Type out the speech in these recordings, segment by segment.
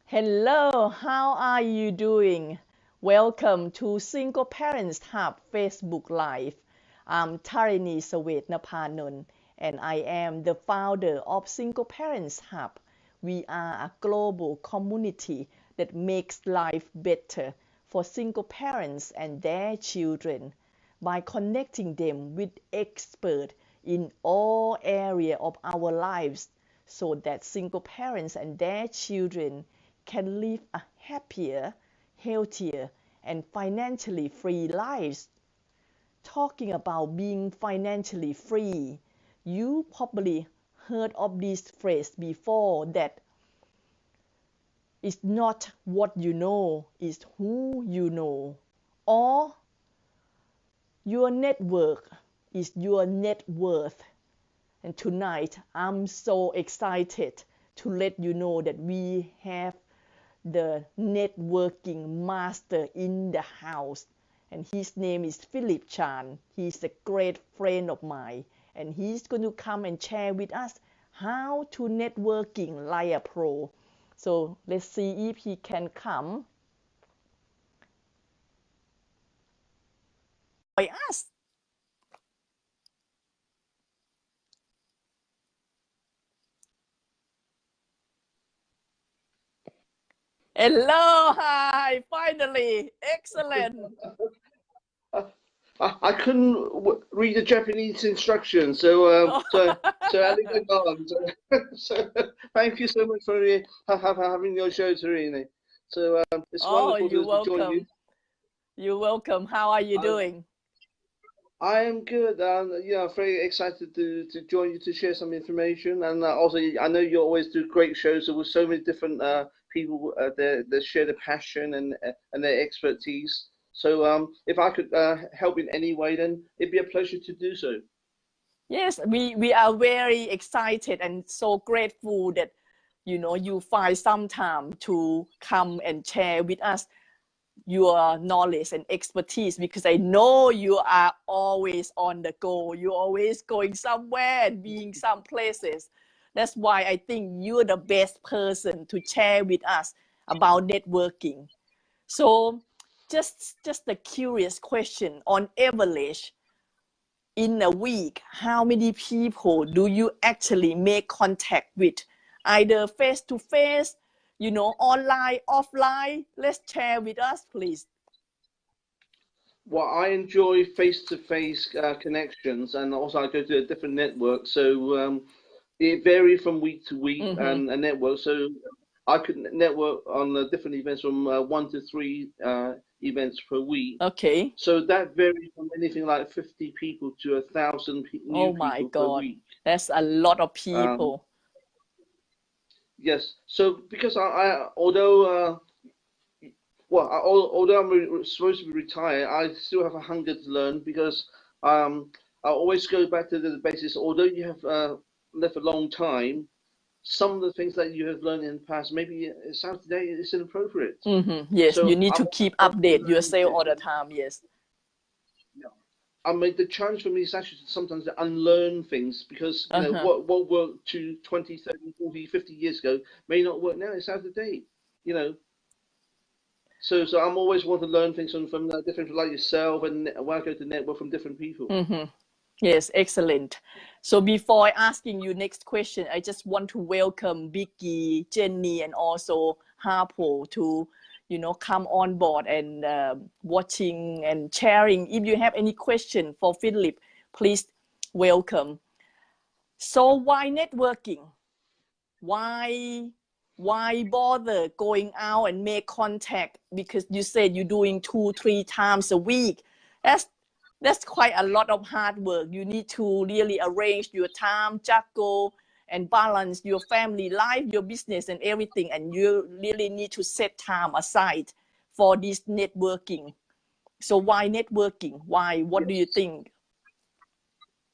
Hello, how are you doing? Welcome to Single Parents Hub Facebook Live. I'm Tarini Sawetnapanon and I am the founder of Single Parents Hub. We are a global community that makes life better for single parents and their children by connecting them with experts in all areas of our lives so that single parents and their children can live a happier, healthier, and financially free lives. Talking about being financially free, you probably heard of this phrase before that it's not what you know, it's who you know. Or your network is your net worth. And tonight, I'm so excited to let you know that we have the networking master in the house. And his name is Philip Chan. He's a great friend of mine. And he's going to come and share with us how to networking like a pro. So let's see if he can come by us. Hello, hi, finally, excellent. I couldn't read the Japanese instructions, so arigato. So thank you so much for having your show, Tarini. So it's wonderful You're to join you. welcome. You're welcome. How are you doing? I am good. Very excited to join you to share some information, and also I know you always do great shows with so many different people that share the passion and their expertise. So if I could help in any way, then it'd be a pleasure to do so. Yes, we are very excited and so grateful that you find some time to come and share with us your knowledge and expertise, because I know you are always on the go. You're always going somewhere and being some places. That's why I think you're the best person to share with us about networking. So just a curious question, on average, in a week, how many people do you actually make contact with, either face to face, online, offline? Let's share with us, please. Well, I enjoy face-to-face connections, and also I go to a different network, so it varies from week to week and a network. So I could network on different events from 1 to 3 events per week. Okay. So that varies from anything like 50 people to 1,000 new Oh my people per God, week. that's a lot of Um, people. yes. So because although although supposed to be retired, I still have a hunger to learn because I always go back to the basis. Although you have left a long time, some of the things that you have learned in the past, maybe it sounds today it's inappropriate. Yes, you So need I'm to keep update yourself all the time. Yes. I mean, the challenge for me is actually sometimes to unlearn things because, what worked to 20, 30, 40, 50 years ago may not work now. It's out of date, you know. So I'm always want to learn things from different like yourself and when I go to network from different people. Yes, excellent. So before asking you next question, I just want to welcome Vicky, Jenny, and also Harpo to, come on board and watching and sharing. If you have any question for Philip, please welcome. So why networking? Why bother going out and make contact? Because you said you're doing 2-3 times a week. That's quite a lot of hard work. You need to really arrange your time, juggle, and balance your family life, your business, and everything. And you really need to set time aside for this networking. So why networking? Why? What do you think?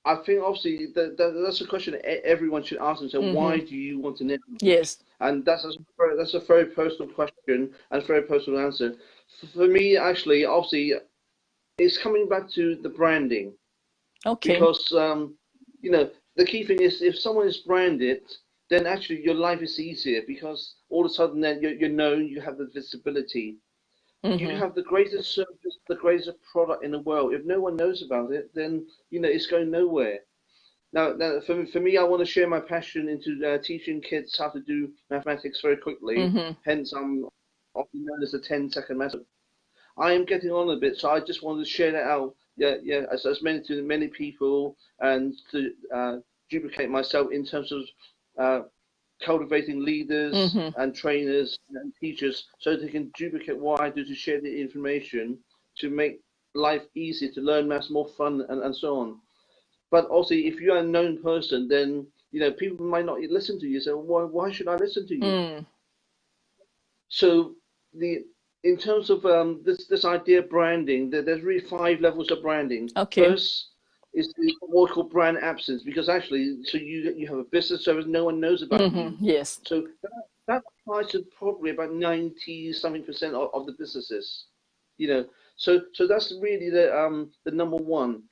I think obviously that's a question everyone should ask themselves. Why do you want to network? Yes. And that's a very personal question and a very personal answer. For me, actually, obviously, it's coming back to the branding. Okay. Because the key thing is if someone is branded, then actually your life is easier because all of a sudden then you're known, you have the visibility. You Mm-hmm. have the greatest service, the greatest product in the world. If no one knows about it, then it's going nowhere. Now for me, I want to share my passion into teaching kids how to do mathematics very quickly. Mm-hmm. Hence, I'm often known as the 10-second method. I am getting on a bit, so I just wanted to share that out. Yeah, yeah, as many to many people, and to duplicate myself in terms of uh, cultivating leaders Mm-hmm. and trainers and teachers, so they can duplicate what I do to share the information to make life easier, to learn maths more fun, and so on. But also, if you're a known person, then people might not listen to you. So why should I listen to you? Mm. So the in terms of this idea of branding, there's really 5 levels of branding. Okay. First is what we call brand absence, because actually, so you have a business service, no one knows about you. Mm-hmm. Yes. So that applies to probably about 90 something percent of the businesses. You know, so that's really the number one.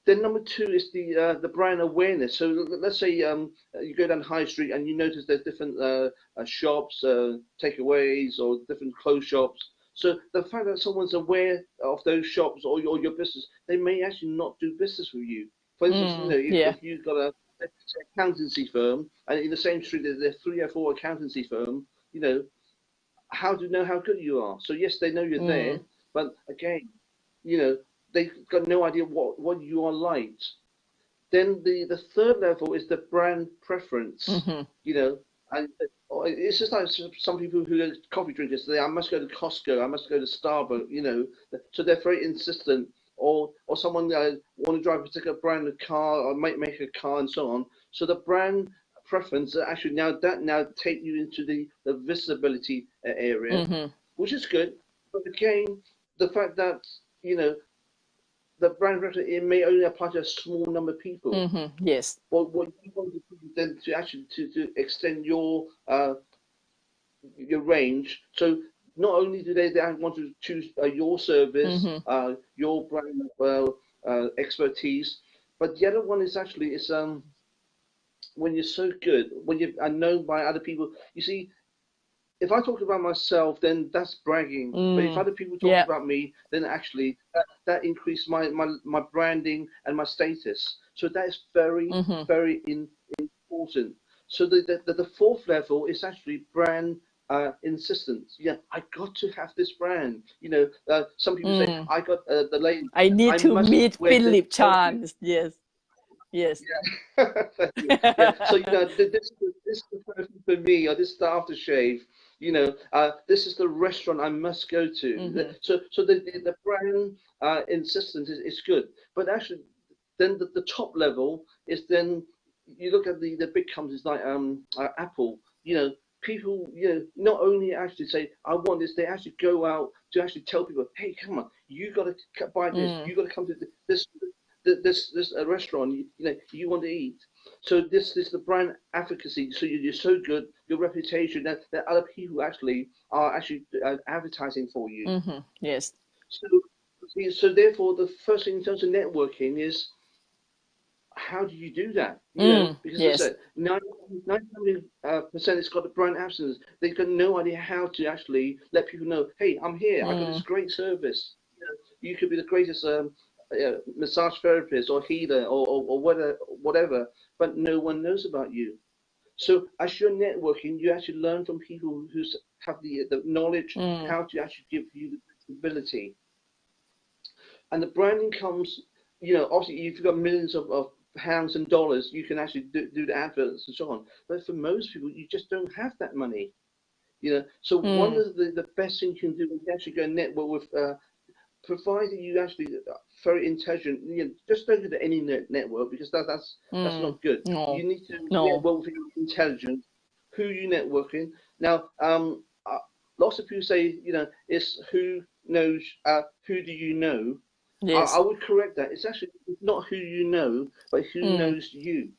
Then number two is the brand awareness. So let's say you go down High Street and you notice there's different shops, takeaways, or different clothes shops. So the fact that someone's aware of those shops or your business, they may actually not do business with you. For instance, Mm. Yeah. if you've got a accountancy firm and in the same street there's 3 or 4 accountancy firm, how do you know how good you are? So yes, they know you're there, Mm. but again, you know, they've got no idea what you are like. Then the third level is the brand preference. Mm-hmm. And it's just like some people who are coffee drinkers say, I must go to Costco, I must go to Starbucks, so they're very insistent. Or someone want to drive a particular brand of car or make a car and so on. So the brand preference actually now take you into the visibility area, Mm-hmm. which is good. But again, the fact that you know the brand reference, it may only apply to a small number of people. Mm-hmm. Yes. What you want to do then to actually to extend your range. So not only do they want to choose your service, Mm-hmm. your brand expertise, but the other one is actually is when you're so good, when you are known by other people. You see, if I talk about myself, then that's bragging. But if Mm. other people talk Yeah. about me, then actually that increased my branding and my status. So that is very, Mm-hmm. very important. So the fourth level is actually brand insistence. Yeah, I got to have this brand. Some people say, Mm. I got the lady, I need I to must meet wear this Philip perfume. Chance. Yes. Yes. Yeah. Thank you. Yeah. So this is the perfume for me, or this is the aftershave. This is the restaurant I must go to. Mm-hmm. So the brand insistence is good, but actually, then the top level is then you look at the big companies like Apple. People not only actually say I want this, they actually go out to actually tell people, hey, come on, you got to buy this, Mm. you got to come to this restaurant you want to eat. So this is the brand advocacy. So you're so good, your reputation that other people actually are actually advertising for you. Mm-hmm. Yes. So therefore the first thing in terms of networking is how do you do that? Mm. Because as I Yes. said, 90% it's got the brand absence. They've got no idea how to actually let people know, hey, I'm here. I got this Mm. great service. You could be the greatest massage therapist or healer or whatever, but no one knows about you. So as you're networking, you actually learn from people who have the knowledge Mm. how to actually give you the visibility. And the branding comes, obviously if you've got millions of pounds and dollars, you can actually do the adverts and so on. But for most people, you just don't have that money. So one Mm. of the best things you can do is actually go network with provided you actually very intelligent, just don't go to any network because that's Mm. not good. No. You need to No. network with intelligence. Who you networking now? Lots of people say it's who knows. Who do you know? I Yes. would correct that. It's not who you know, but who Mm. knows you.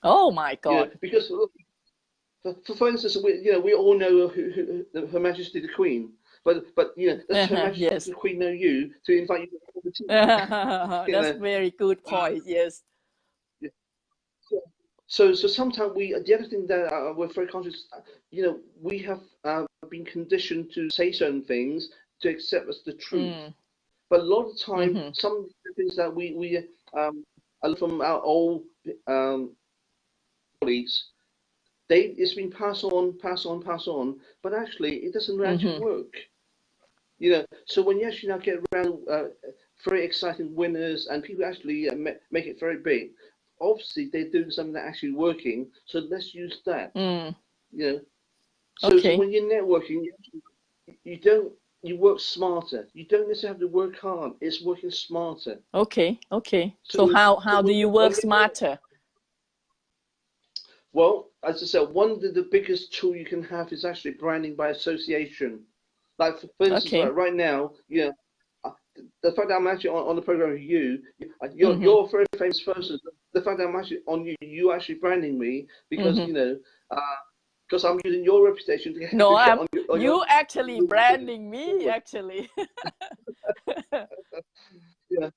Oh my God. Because look, for instance, we all know Her Majesty the Queen, but does Her Uh-huh. Majesty Yes. the Queen know you to invite you to the tea? You That's know, very good point. Yes. yeah. So, So sometimes the other thing that we're very conscious, we have been conditioned to say certain things to accept as the truth. But a lot of the time, some of the things that we learn from our old colleagues, it's been passed on, but actually it doesn't actually work. So when you actually now get around very exciting winners and people actually make it very big, obviously they're doing something that's actually working. So let's use that. So when you're networking, you work smarter. You don't necessarily have to work hard. It's working smarter. Okay. So how do you work smarter? Well, as I said, one of the biggest tool you can have is actually branding by association. Like for instance, right now, the fact that I'm actually on the program with you, you're a very famous person. The fact that I'm actually on you, you actually branding me because because I'm using your reputation to get. No, you actually branding me actually. Yeah.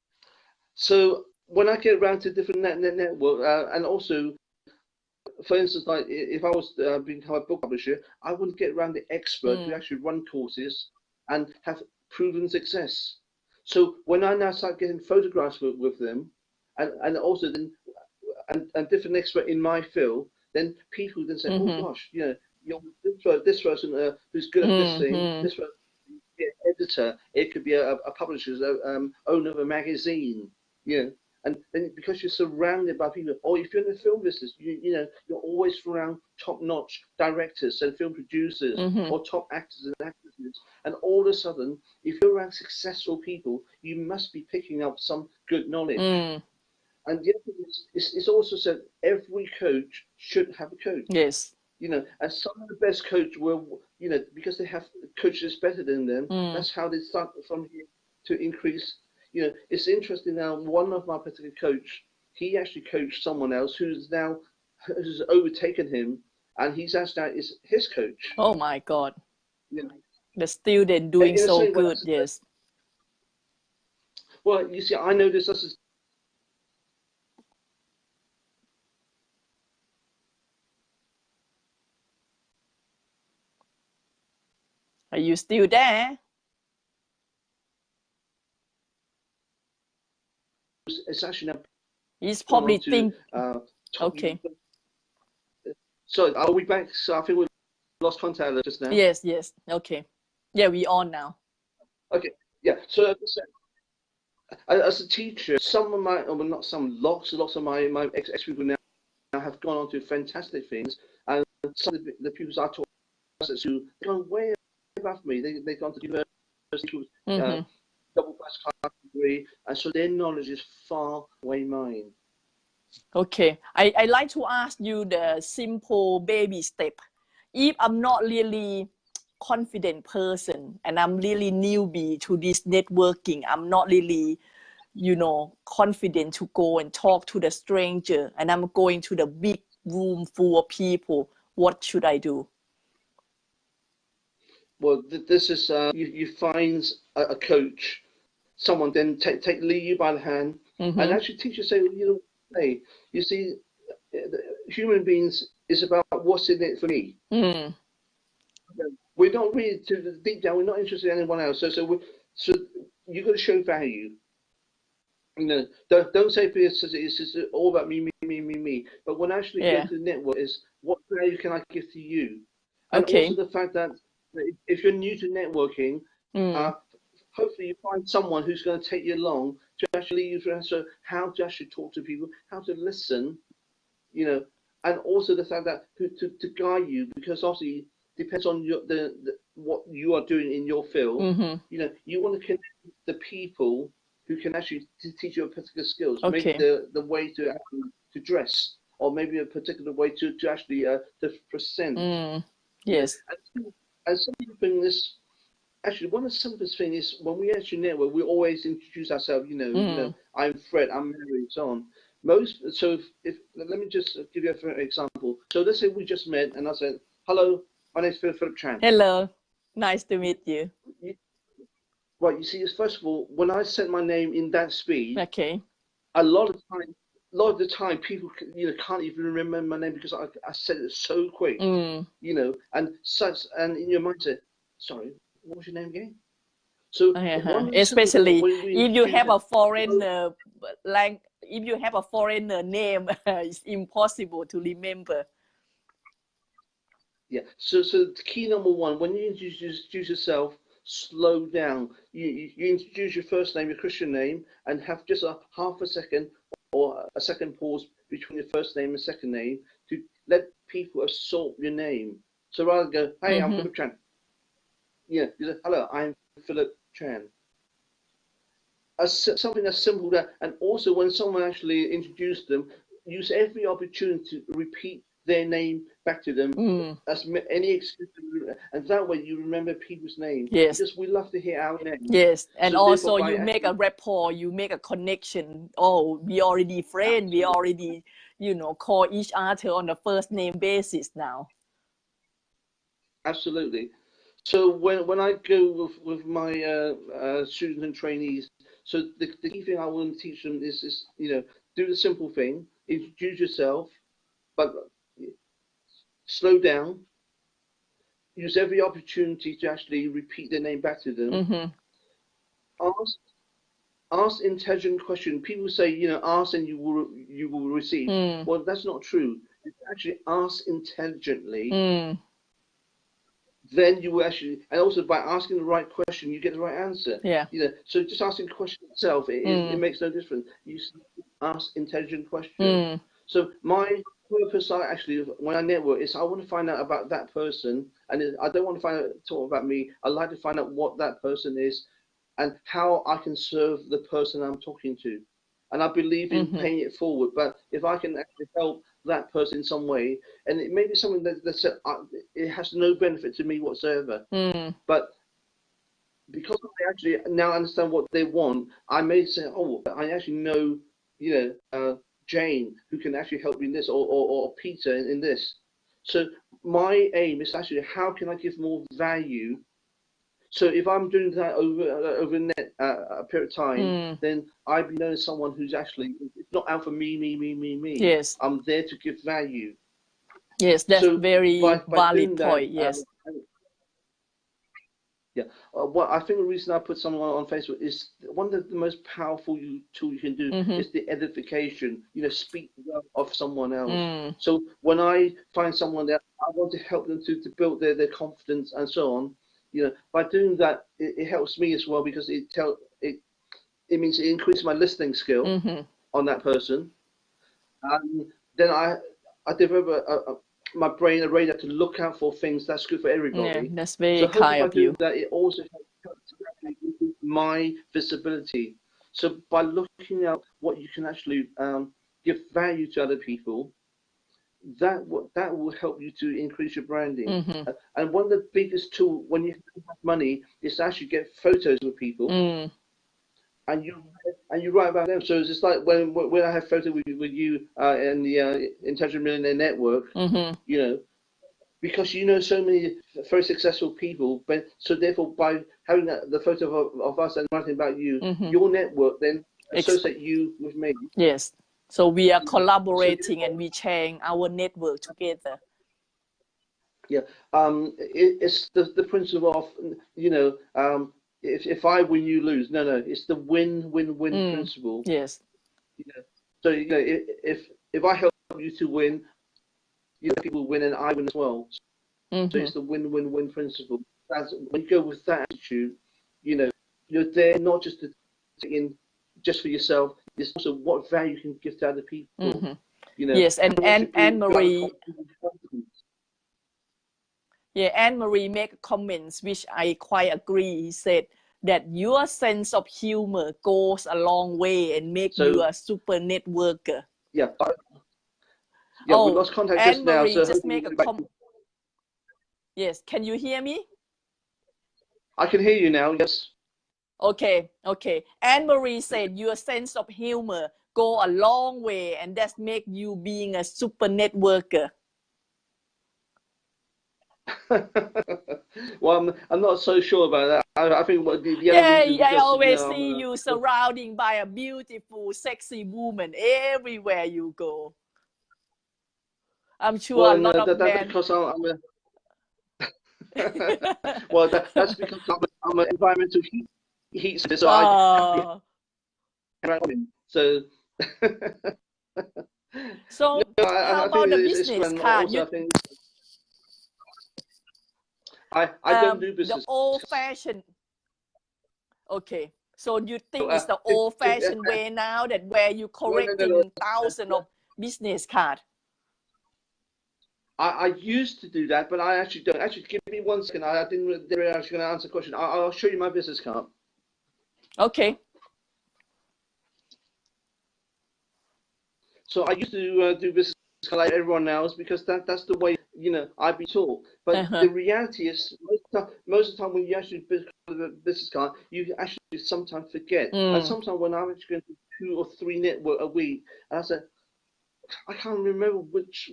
So when I get around to different network, and also, for instance, like if I was become a book publisher, I wouldn't get around the expert who actually run courses and have proven success. So when I now start getting photographs with them, and also then and different expert in my field, then people then say, oh gosh, you're this person who's good at this thing, this person be an editor, it could be a publisher, owner of a magazine, and then because you're surrounded by people, or if you're in the film business, you're always around top-notch directors and film producers, or top actors and actresses, and all of a sudden, if you're around successful people, you must be picking up some good knowledge. And the other thing is, it's also said every coach should have a coach. Yes. And some of the best coaches will, because they have coaches better than them, that's how they start from here to increase. It's interesting now, one of my particular coach, he actually coached someone else who's overtaken him, and he's actually is his coach. Oh my God. The student doing so good, yes. Well, you see, I know this is. Are you still there? It's actually now. He's probably think. Okay. So are we back? So I think we lost contact just now. Yes. Okay. Yeah, we on now. Okay. Yeah. So as a teacher, some of my, well, not some, lots of my ex people now have gone on to fantastic things, and some of the pupils I taught who gone way above me. They've gone to university, double class degree, and so their knowledge is far way mine. Okay, I like to ask you the simple baby step. If I'm not really confident person and I'm really newbie to this networking, I'm not really, confident to go and talk to the stranger, and I'm going to the big room full of people, what should I do? Well, this is you find a coach, someone then lead you by the hand, and actually teach you, say, hey, you see, human beings is about what's in it for me. We're not really deep down. We're not interested in anyone else. So you got to show value. Don't say it's all about me. But when actually get to the network, is what value can I give to you? And also the fact that if you're new to networking, hopefully you find someone who's going to take you along to actually use how to actually talk to people, how to listen, and also the fact that to guide you, because obviously depends on what you are doing in your field. You want to connect with the people who can actually teach you a particular skills, maybe the way to dress, or maybe a particular way to actually to present. Yes. And something this. Actually, one of the simplest things is when we actually network, we always introduce ourselves. I'm Fred, I'm Mary, and so on. Let me just give you an example. So let's say we just met, and I said, "Hello, my name is Philip Chan." Hello, nice to meet you. Right, you see, first of all, when I said my name in that speed, a lot of times lot of the time people can't even remember my name because I said it so quick, Mm. and in your mindset, sorry, what was your name again? So one of the simple things Especially when we if you introduce have it, a foreign if you have a foreigner name, it's impossible to remember. yeah. So key number one, when you introduce yourself, slow down. You introduce your first name, your Christian name, and have just a half a second or a second pause between your first name and second name to let people absorb your name. So rather than go, hey, I'm Philip Chan. Yeah, you say, hello, I'm Philip Chan. Something as simple that, and also when someone actually introduced them, use every opportunity to repeat their name back to them as any excuse, and that way you remember people's name Yes. because we love to hear our name. Yes, and So therefore, also by you make a rapport, you make a connection. Oh, we already friends, we already, call each other on a first name basis now. Absolutely. So when I go with my students and trainees, so the key thing I want to teach them is do the simple thing, introduce yourself, but slow down, use every opportunity to actually repeat their name back to them. Ask ask intelligent question. People say, ask and you will receive. Well, that's not true. If you actually ask intelligently, then you will actually, and also by asking the right question, you get the right answer. Yeah. So just asking the question itself, it makes no difference. You ask intelligent question. So my purpose, actually, when I network, is I want to find out about that person, and I don't want to talk about me. I like to find out what that person is, and how I can serve the person I'm talking to. And I believe in paying it forward. But if I can actually help that person in some way, and it may be something that it has no benefit to me whatsoever, but because I actually now understand what they want, I may say, oh, I actually know, Jane, who can actually help you in this, or Peter in this. So my aim is actually how can I give more value. So if I'm doing that over a period of time, then I be known as someone who's actually, it's not out for me. Yes. I'm there to give value. Yes, that's So very by valid doing point. that, Yes. yeah. What I think the reason I put someone on Facebook is one of the most powerful tool you can do is the edification. Speak well of someone else. So when I find someone that I want to help them to build their confidence and so on, by doing that, it helps me as well because it means it increases my listening skill on that person, and then I develop my brain a radar to look out for things that's good for Yeah, everybody. that's very So hopefully kind by of you. doing that, it also helps to increase my visibility. So by looking at what you can actually give value to other people, that will help you to increase your branding. And one of the biggest tools when you have money is to actually get photos with people, and you write about them. So it's just like when I have photo with you in the Intelligent Millionaire Network, because so many very successful people, but so therefore by having the photo of us and writing about you, your network then associate you with me. Yes. So we are collaborating and we sharing our network together. Yeah. It's the principle of if I win, you lose. No, it's the win-win-win principle. Yes. So if I help you to win, people win and I win as well. So it's the win-win-win principle. When you go with that attitude, you're there not just to take in just for yourself. It's also what value you can give to other people. Yes, and Anne-Marie. Yeah, Anne-Marie make comments which I quite agree. He said that your sense of humor goes a long way and make you a super networker. Yeah. We lost contact just now. Anne-Marie just make a comment. Yes, can you hear me? I can hear you now, yes. Okay. Anne-Marie said your sense of humor go a long way and that's make you being a super networker. Well, I'm not so sure about that. I think what the other Yeah, reason I because always see you surrounding by a beautiful, sexy woman everywhere you go. I'm sure a well, lot no, of that's men. because I'm a well, that's because I'm an environmental heat sensor, so I have to be Oh, around women. So no, so how I think about the it's business fun. card? Also, I think I don't do The business. old-fashioned. Okay, so you think Uh, it's the if old-fashioned way now that where you no. correcting thousands of business card? I used to do that, but I actually don't. Actually, give me 1 second. I didn't realize I was going to answer the question. I'll show you my business card. Okay. So I used to do business card like everyone else because that's the way I've been taught. But Uh-huh. the reality is, most of the time when you actually build a business card, you actually sometimes forget. And Mm. sometimes when I'm actually going to 2 or 3 network a week, and I said I can't remember which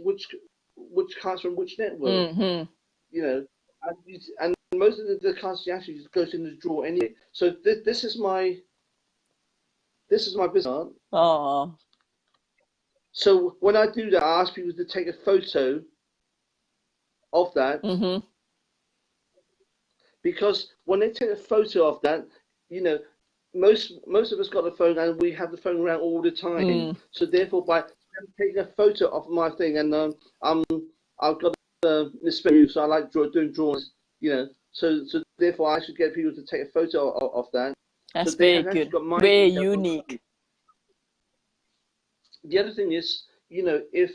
cards from which network. Mm-hmm. You know, and most of the cards actually just goes in the drawer anyway. So this is my business card. Oh. So when I do that, I ask people to take a photo of that Mm-hmm. because when they take a photo of that, you know, most of us got a phone and we have the phone around all the time. Mm. So therefore, by taking a photo of my thing, and I've got this venue, so I like doing drawings. So therefore, I should get people to take a photo of that. So That's they very have actually good. got my Very details on copy. unique. The other thing is, if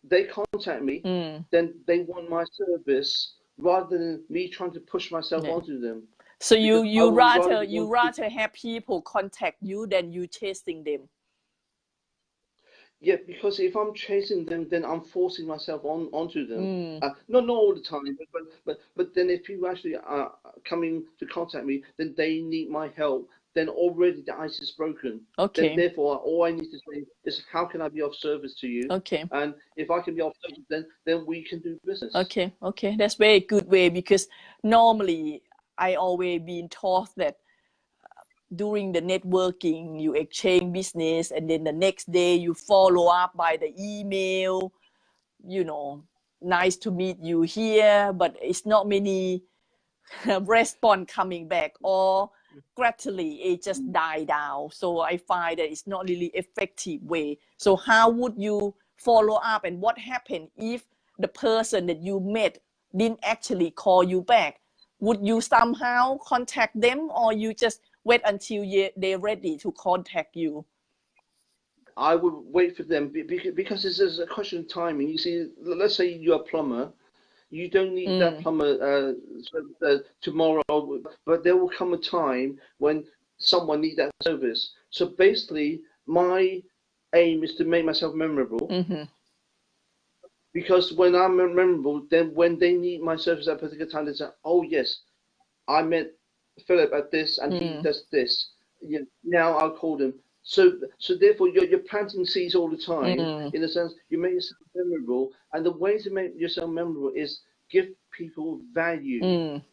they contact me, Mm. then they want my service rather than me trying to push myself Yeah. onto them. So Because I you would rather rather you want to, rather have people contact you than you chasing them. yeah, because if I'm chasing them, then I'm forcing myself onto them. Mm. Not all the time, but then if people actually are coming to contact me, then they need my help. Then already the ice is broken. Then Okay. therefore, all I need to say is, how can I be of service to you? Okay. And if I can be of service, then we can do business. Okay. Okay. That's very good way because normally I always been taught that during the networking you exchange business and then the next day you follow up by the email, nice to meet you here, but it's not many response coming back, or gradually it just die down. So I find that it's not really effective way. So how would you follow up, and what happened if the person that you met didn't actually call you back? Would you somehow contact them, or you just wait until they're ready to contact you? I would wait for them because this is a question of timing. You see, let's say you're a plumber. You don't need that Mm. plumber tomorrow, but there will come a time when someone needs that service. So basically, my aim is to make myself memorable Mm-hmm. because when I'm memorable, then when they need my service at a particular time, they say, "Oh yes, I met Philip at this, and he Mm. does this. Now I'll call them." So therefore, you're planting seeds all the time. Mm. In a sense, you make yourself memorable, and the way to make yourself memorable is give people value. Mm.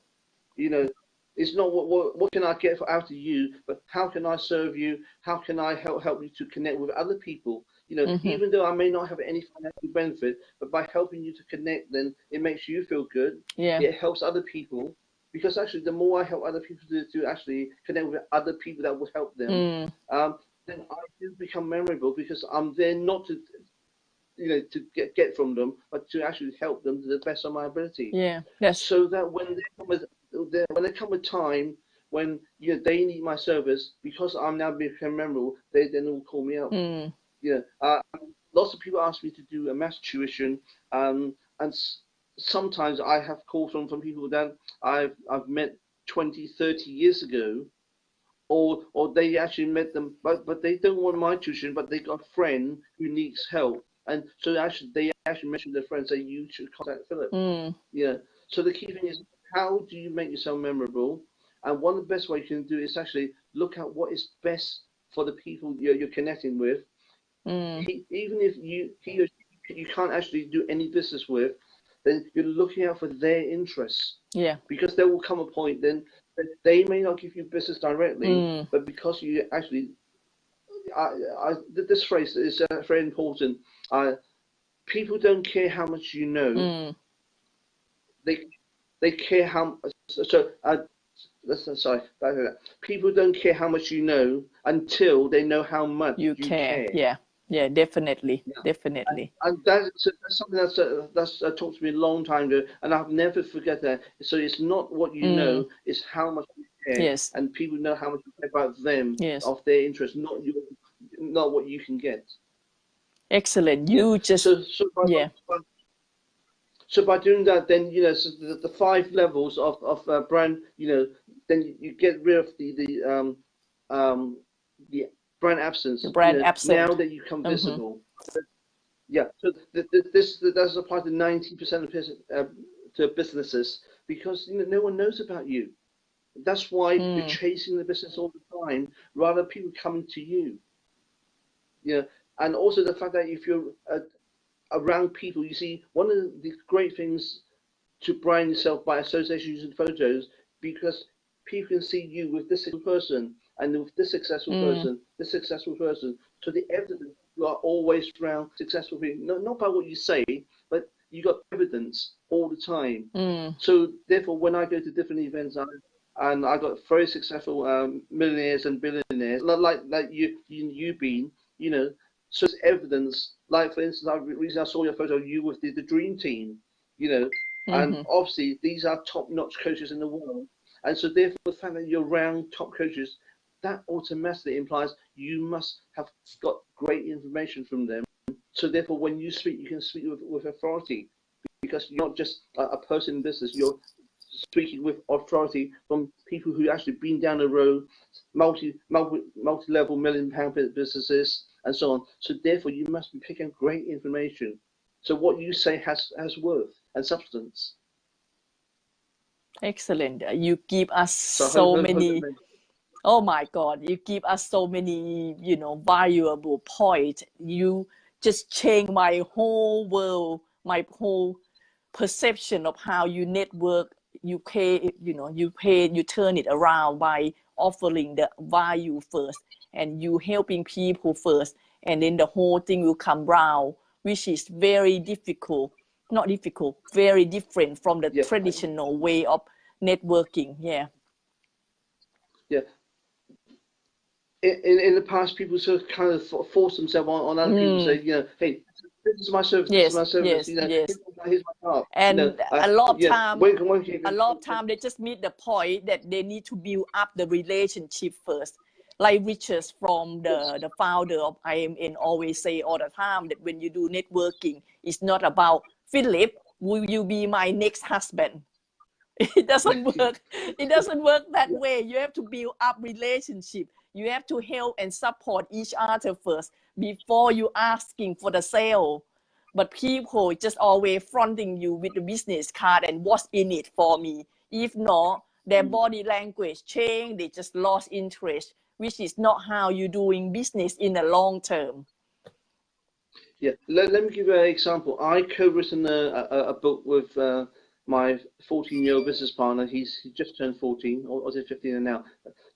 You know, it's not what can I get out of you, but how can I serve you? How can I help you to connect with other people? Mm-hmm. Even though I may not have any financial benefit, but by helping you to connect, then it makes you feel good. Yeah. It helps other people because actually, the more I help other people to actually connect with other people that will help them, Mm. then I do become memorable because I'm there not to get from them, but to actually help them to the best of my ability. Yeah. That's. So that when there come a time when they need my service, because I'm now become memorable, they then will call me up. Mm. Lots of people ask me to do a mass tuition, and sometimes I have calls from people that I've met 20, 30 years ago, or they actually met them, but they don't want my tuition, but they got a friend who needs help, and so they actually mentioned their friend, say you should contact Philip. Mm. Yeah. So the key thing is, how do you make yourself memorable? And one of the best ways you can do is actually look at what is best for the people you're connecting with. Mm. Even if he or she you can't actually do any business with, then you're looking out for their interests. Yeah. Because there will come a point then that they may not give you business directly, but because you actually, this phrase is very important. People don't care how much you know. They care how. Sorry. People don't care how much you know until they know how much you care. Yeah, definitely, definitely. And that's something that's talked to me a long time ago, and I'll never forget that. So it's not what you know, it's how much you care. Yes. And people know how much you care about them, Yes. of their interest, not what you can get. Excellent. You just So by doing that, then so the 5 levels of brand, then you get rid of the brand absence. Now that you become visible. Yeah. So this does apply to 90% of businesses, because no one knows about you. That's why you're chasing the business all the time, rather than people coming to you. And also the fact that if you're around people, you see, one of the great things to brand yourself by association using photos, because people can see you with this person and with this successful person, this successful person. So the evidence, you are always around successful people, not by what you say, but you got evidence all the time. So therefore, when I go to different events, and I got very successful millionaires and billionaires, like you've been, so it's evidence. Like for instance, recently I saw your photo of you with the dream team, and obviously these are top-notch coaches in the world, and so therefore the fact that you're around top coaches, that automatically implies you must have got great information from them. So therefore, when you speak, you can speak with authority, because you're not just a person in business. You're speaking with authority from people who actually been down the road, multi-level million-pound businesses, and so on. So therefore, you must be picking great information. So what you say has worth and substance. Excellent. You give us so many. Oh my God! You give us so many, valuable points. You just change my whole world, my whole perception of how you network. You turn it around by offering the value first, and you helping people first, and then the whole thing will come round, which is very difficult. Not difficult, very different from the traditional way of networking. Yeah. In the past, people sort of kind of force themselves on other people, say, hey, this is my service, this is my service. Here's my card. And a lot of time they just meet the point that they need to build up the relationship first. Like Richard from the founder of IMN always say all the time that when you do networking, it's not about, Philip, will you be my next husband? It doesn't work. It doesn't work that way. You have to build up relationship. You have to help and support each other first before you asking for the sale. But people just always fronting you with the business card and what's in it for me. If not, their body language change, they just lost interest, which is not how you're doing business in the long term. Yeah, let me give you an example. I co-written a book with my 14-year-old business partner. He just turned 14, or was it 15 and now?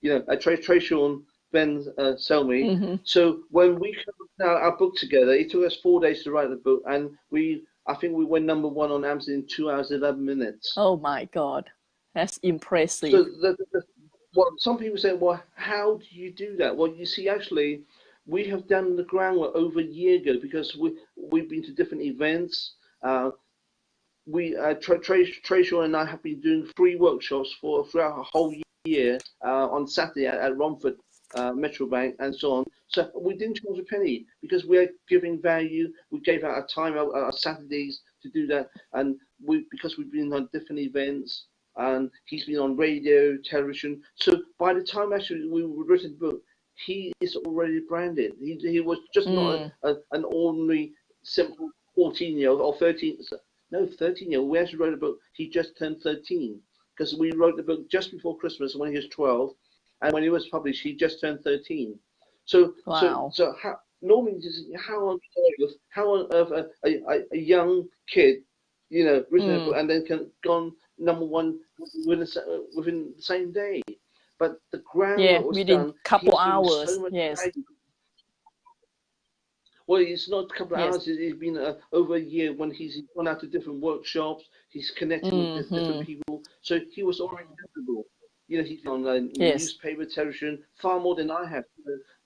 Trayshawn Ben Selmy. So when we put our book together, it took us 4 days to write the book, and I think we went #1 on Amazon in 2 hours 11 minutes. Oh my God, that's impressive. So some people say, well, how do you do that? Well, you see, actually, we have done the groundwork over a year ago, because we've been to different events. Trayshawn and I have been doing free workshops throughout a whole year on Saturday at Romford Metro Bank and so on. So we didn't charge a penny, because we're giving value. We gave out our time, our Saturdays to do that, and because we've been on different events, and he's been on radio, television. So by the time actually we written the book, he is already branded. He was just not an ordinary simple 14-year-old or 13-year-old. We actually wrote a book. He just turned 13, because we wrote the book just before Christmas when he was 12, and when it was published, he just turned 13. So wow. So how normally how on earth a young kid written a book and then gone #1 within the same day. But the groundwork was within done. He couple was doing hours. so much Yes. writing. Well, it's not a couple of hours. It's been over a year when he's gone out to different workshops. He's connecting with different people. So he was already visible. He's on newspaper, television, far more than I have.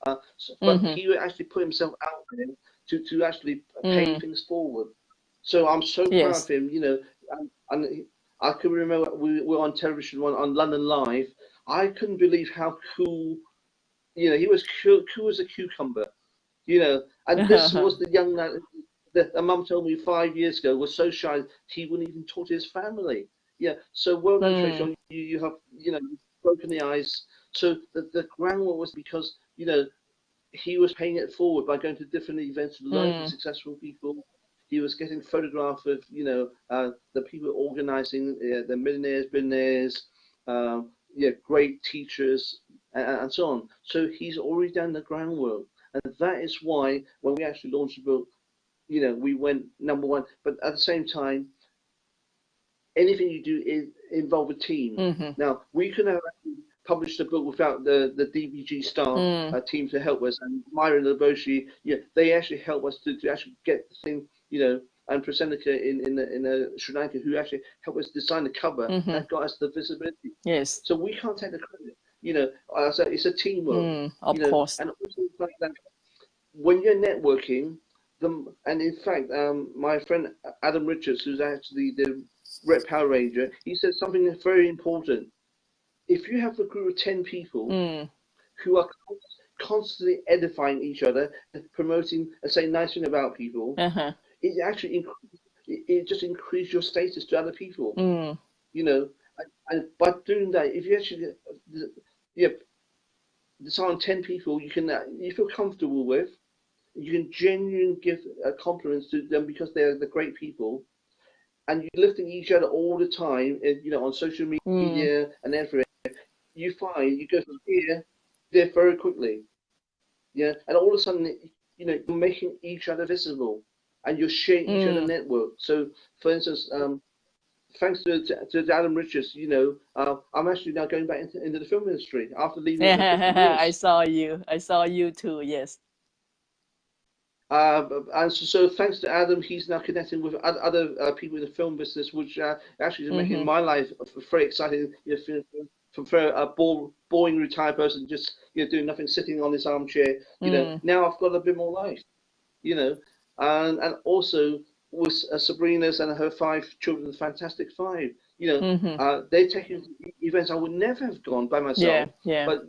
But he actually put himself out there to actually pay things forward. So I'm so proud of him. And I can remember we were on television on London Live. I couldn't believe how cool. He was cool as a cucumber. And this was the young man that a mum told me 5 years ago was so shy he wouldn't even talk to his family. So well done, Tracy. You have broken the ice. So the groundwork was because he was paying it forward by going to different events to learn from successful people. He was getting photographs of the people organizing the millionaires, billionaires, great teachers, and so on. So he's already done the groundwork. And that is why when we actually launched the book, we went #1. But at the same time, anything you do is involve a team. Now, we couldn't have actually published the book without the DBG staff team to help us. And Myron Leboshi, they actually helped us to actually get the thing, and Prasenika in Sri Lanka, who actually helped us design the cover that got us the visibility. Yes. So we can't take the credit. It's a teamwork. Of course. And also like that, when you're networking, and in fact, my friend Adam Richards, who's actually the Red Power Ranger, he said something that's very important. If you have a group of 10 people who are constantly edifying each other and promoting and saying nice things about people, it actually just increases your status to other people. And by doing that, if you actually decide 10 people you feel comfortable with, you can genuinely give compliments to them because they're the great people, and you're lifting each other all the time, on social media and everywhere. You find you go from here there very quickly, and all of a sudden, you're making each other visible, and you're sharing each other network. So, for instance, thanks to Adam Richards, I'm actually now going back into the film industry after leaving it for 50 years. I saw you too. Yes. And so thanks to Adam, he's now connecting with other people in the film business, which actually is making my life very exciting. From a boring retired person just doing nothing, sitting on this armchair. Now I've got a bit more life. And also with Sabrina's and her 5 children, the Fantastic Five. They're taking events I would never have gone by myself. But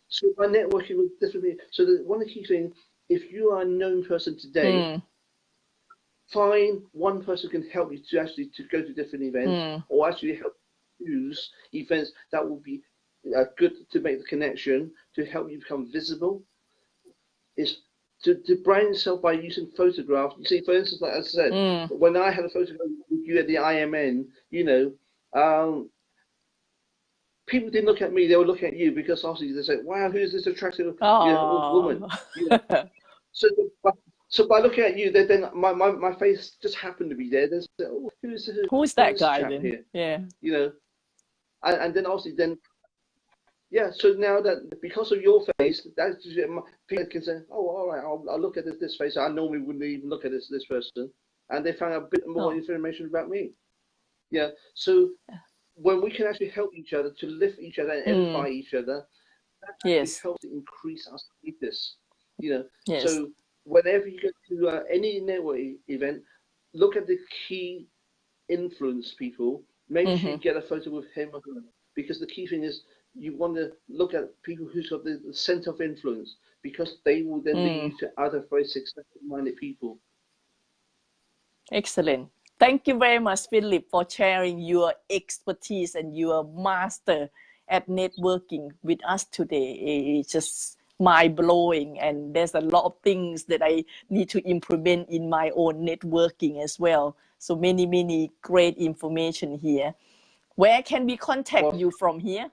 so by networking with different people. So one of the key things, if you are a known person today, find one person who can help you to go to different events, or actually help choose events that will be good to make the connection, to help you become visible. Is to brand yourself by using photographs. You see, for instance, like I said, when I had a photograph with you at the IMN, people didn't look at me; they were looking at you, because obviously they said, "Wow, who's this attractive woman?" So by looking at you, then my face just happened to be there. They said, "Oh, who's that guy then?" Here? And then obviously so now that because of your face, that's people can say, "Oh, all right, I'll look at this face. I normally wouldn't even look at this person," and they found out a bit more information about me. So when we can actually help each other, to lift each other and edify each other, that actually helps to increase our status. So whenever you go to any network event, look at the key influence people. Make sure you get a photo with him or her, because the key thing is you want to look at people who's got the center of influence, because they will then lead you to other very successful-minded people. Excellent. Thank you very much, Philip, for sharing your expertise and your master at networking with us today. It's just mind-blowing, and there's a lot of things that I need to implement in my own networking as well. So many great information here. Where can we contact you from here?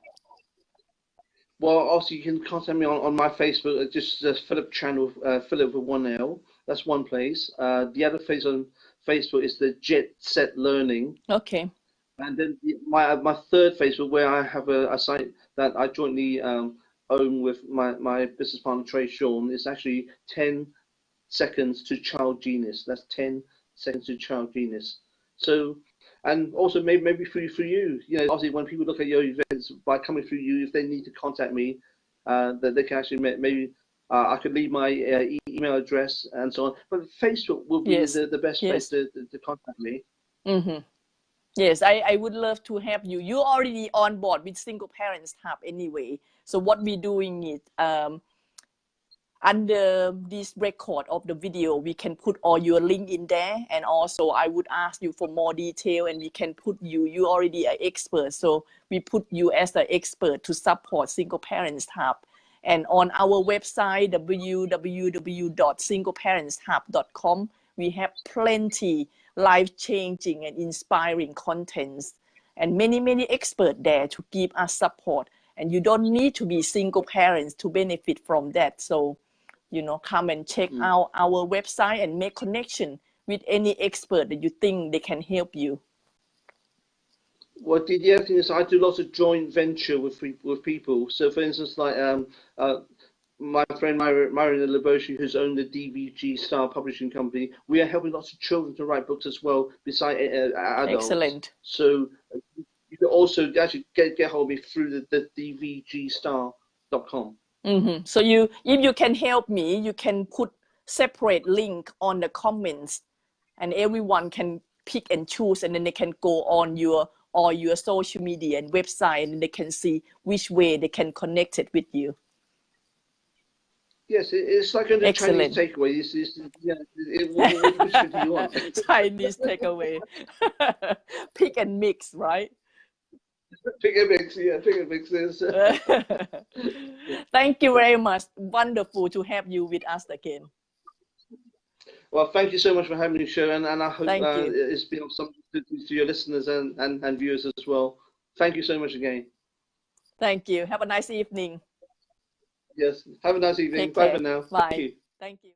Well, also you can contact me on my Facebook, just Philip channel, Philip with 1 L. That's one place. The other place on Facebook is the Jet Set Learning. Okay. And then my third Facebook, where I have a site that I jointly own with my business partner Trey Sean, is actually 10 seconds to child genius. That's 10 seconds to child genius. So, and also maybe for you, obviously when people look at your events by coming through you, if they need to contact me, that they can actually maybe I could leave my email address and so on. But Facebook will be the best place to contact me. Mm-hmm. Yes, I would love to have you. You're already on board with Single Parents Hub anyway. So what we're doing is under this record of the video, we can put all your link in there. And also I would ask you for more detail, and we can put you already an expert. So we put you as the expert to support Single Parents Hub. And on our website, www.singleparentshub.com, we have plenty life-changing and inspiring contents and many experts there to give us support. And you don't need to be single parents to benefit from that. So, come and check out our website and make connection with any expert that you think they can help you. Well, the other thing is I do lots of joint venture with people. So, for instance, like my friend Mariana Leboshi, who's owned the DVG Star Publishing Company, we are helping lots of children to write books as well, beside adults. Excellent. So you can also actually get hold of me through the dvgstar.com. Mm-hmm. So if you can help me, you can put separate link on the comments, and everyone can pick and choose, and then they can go on your social media and website, and they can see which way they can connect it with you. Yes, it's like a Chinese takeaway. Which one do you want? Chinese takeaway. Pick and mix, right? Pick and mix, yeah, pick and mix is. Thank you very much. Wonderful to have you with us again. Well, thank you so much for having me, Sharon, and I hope it's been of something to your listeners and viewers as well. Thank you so much again. Thank you. Have a nice evening. Yes, have a nice evening. Bye for now. Bye. Thank you. Thank you.